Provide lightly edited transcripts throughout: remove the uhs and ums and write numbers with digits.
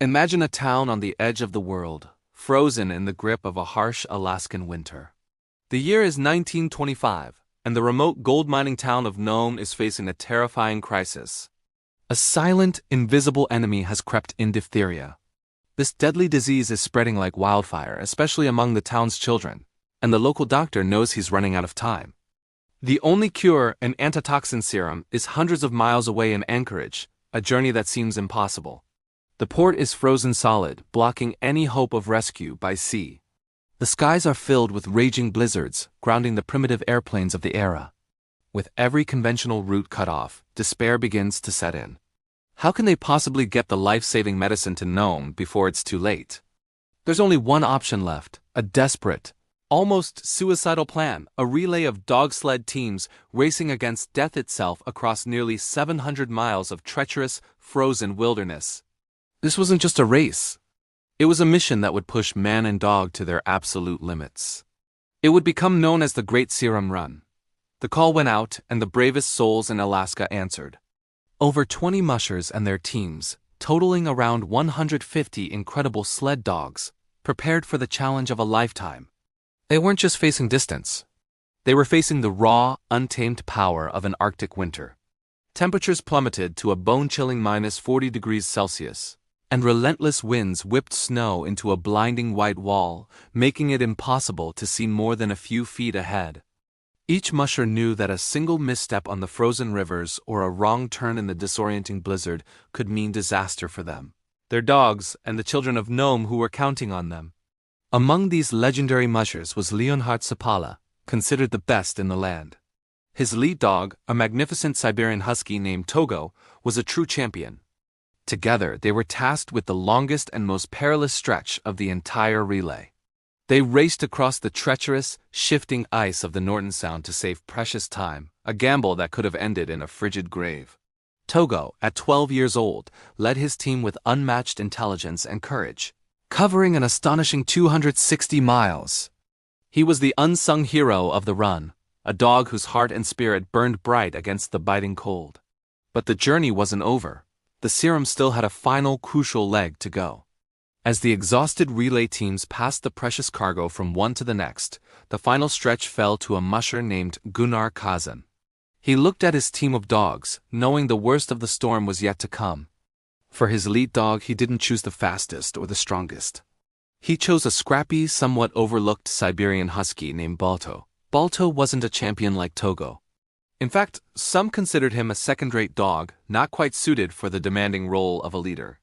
Imagine a town on the edge of the world, frozen in the grip of a harsh Alaskan winter. The year is 1925, and the remote gold mining town of Nome is facing a terrifying crisis. A silent, invisible enemy has crept in diphtheria. This deadly disease is spreading like wildfire, especially among the town's children, and the local doctor knows he's running out of time. The only cure, an antitoxin serum, is hundreds of miles away in Anchorage, a journey that seems impossible. The port is frozen solid, blocking any hope of rescue by sea. The skies are filled with raging blizzards, grounding the primitive airplanes of the era. With every conventional route cut off, despair begins to set in. How can they possibly get the life-saving medicine to Nome before it's too late? There's only one option left, a desperate, almost suicidal plan, a relay of dog sled teams racing against death itself across nearly 700 miles of treacherous, frozen wilderness. This wasn't just a race. It was a mission that would push man and dog to their absolute limits. It would become known as the Great Serum Run. The call went out, and the bravest souls in Alaska answered. Over 20 mushers and their teams, totaling around 150 incredible sled dogs, prepared for the challenge of a lifetime. They weren't just facing distance. They were facing the raw, untamed power of an Arctic winter. Temperatures plummeted to a bone-chilling -40 degrees Celsius, and relentless winds whipped snow into a blinding white wall, making it impossible to see more than a few feet ahead. Each musher knew that a single misstep on the frozen rivers or a wrong turn in the disorienting blizzard could mean disaster for them, their dogs, and the children of Nome who were counting on them. Among these legendary mushers was Leonhard Sapala, considered the best in the land. His lead dog, a magnificent Siberian Husky named Togo, was a true champion. Together, they were tasked with the longest and most perilous stretch of the entire relay. They raced across the treacherous, shifting ice of the Norton Sound to save precious time, a gamble that could have ended in a frigid grave. Togo, at 12 years old, led his team with unmatched intelligence and courage, covering an astonishing 260 miles. He was the unsung hero of the run, a dog whose heart and spirit burned bright against the biting cold. But the journey wasn't over. The serum still had a final crucial leg to go. As the exhausted relay teams passed the precious cargo from one to the next, the final stretch fell to a musher named Gunnar Kazan. He looked at his team of dogs, knowing the worst of the storm was yet to come. For his lead dog, he didn't choose the fastest or the strongest. He chose a scrappy, somewhat overlooked Siberian Husky named Balto. Balto wasn't a champion like Togo. In fact, some considered him a second-rate dog, not quite suited for the demanding role of a leader.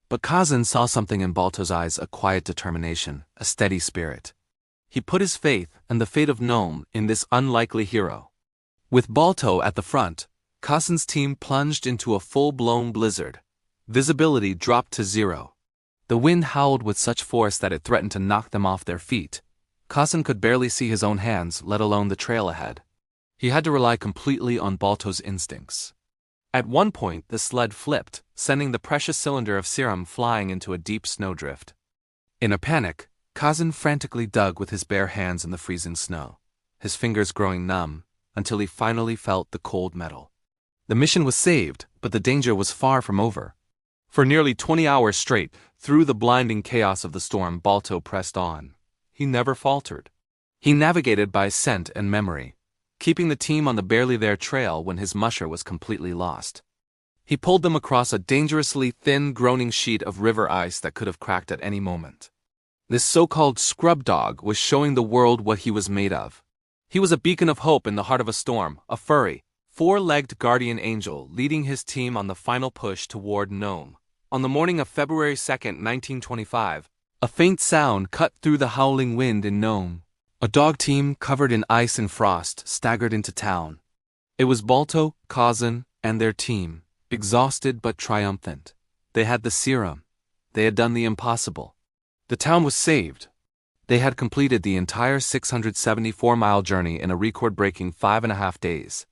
But Kazan saw something in Balto's eyes, a quiet determination, a steady spirit. He put his faith and the fate of Nome in this unlikely hero. With Balto at the front, Kazan's team plunged into a full-blown blizzard. Visibility dropped to zero. The wind howled with such force that it threatened to knock them off their feet. Kazan could barely see his own hands, let alone the trail ahead. He had to rely completely on Balto's instincts. At one point, the sled flipped, sending the precious cylinder of serum flying into a deep snowdrift. In a panic, Kazan frantically dug with his bare hands in the freezing snow, his fingers growing numb, until he finally felt the cold metal. The mission was saved, but the danger was far from over. For nearly 20 hours straight, through the blinding chaos of the storm, Balto pressed on. He never faltered. He navigated by scent and memory, keeping the team on the barely there trail when his musher was completely lost. He pulled them across a dangerously thin, groaning sheet of river ice that could have cracked at any moment. This so-called scrub dog was showing the world what he was made of. He was a beacon of hope in the heart of a storm, a furry, four-legged guardian angel leading his team on the final push toward Nome. On the morning of February 2nd, 1925, a faint sound cut through the howling wind in Nome. A dog team covered in ice and frost staggered into town. It was Balto, Kazan, and their team, exhausted but triumphant. They had the serum. They had done the impossible. The town was saved. They had completed the entire 674-mile journey in a record-breaking 5.5 days.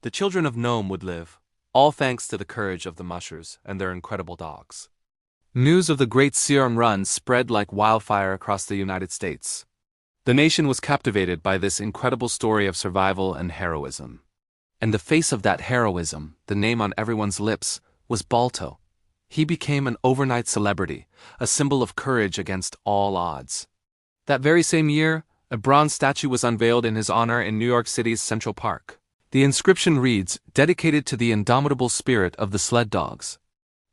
The children of Nome would live, all thanks to the courage of the mushers and their incredible dogs. News of the Great Serum Run spread like wildfire across the United States. The nation was captivated by this incredible story of survival and heroism. And the face of that heroism, the name on everyone's lips, was Balto. He became an overnight celebrity, a symbol of courage against all odds. That very same year, a bronze statue was unveiled in his honor in New York City's Central Park. The inscription reads, "Dedicated to the indomitable spirit of the sled dogs,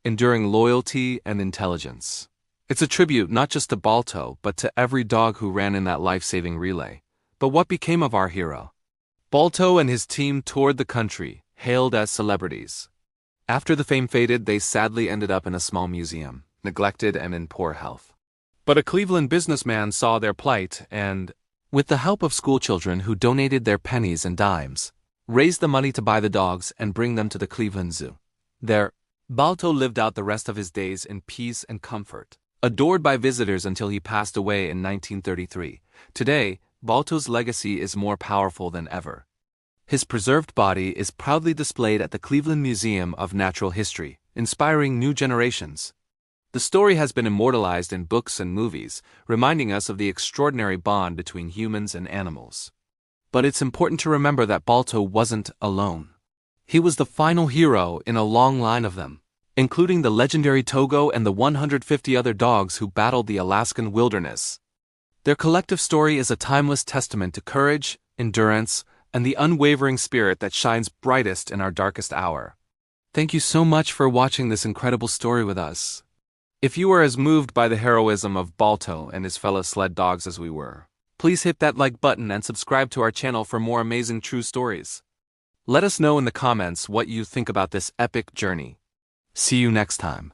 enduring loyalty and intelligence." It's a tribute not just to Balto, but to every dog who ran in that life-saving relay. But what became of our hero? Balto and his team toured the country, hailed as celebrities. After the fame faded, they sadly ended up in a small museum, neglected and in poor health. But a Cleveland businessman saw their plight and, with the help of schoolchildren who donated their pennies and dimes, raised the money to buy the dogs and bring them to the Cleveland Zoo. There, Balto lived out the rest of his days in peace and comfort, adored by visitors until he passed away in 1933. Today, Balto's legacy is more powerful than ever. His preserved body is proudly displayed at the Cleveland Museum of Natural History, inspiring new generations. The story has been immortalized in books and movies, reminding us of the extraordinary bond between humans and animals. But it's important to remember that Balto wasn't alone. He was the final hero in a long line of them, including the legendary Togo and the 150 other dogs who battled the Alaskan wilderness. Their collective story is a timeless testament to courage, endurance, and the unwavering spirit that shines brightest in our darkest hour. Thank you so much for watching this incredible story with us. If you are as moved by the heroism of Balto and his fellow sled dogs as we were, please hit that like button and subscribe to our channel for more amazing true stories. Let us know in the comments what you think about this epic journey. See you next time.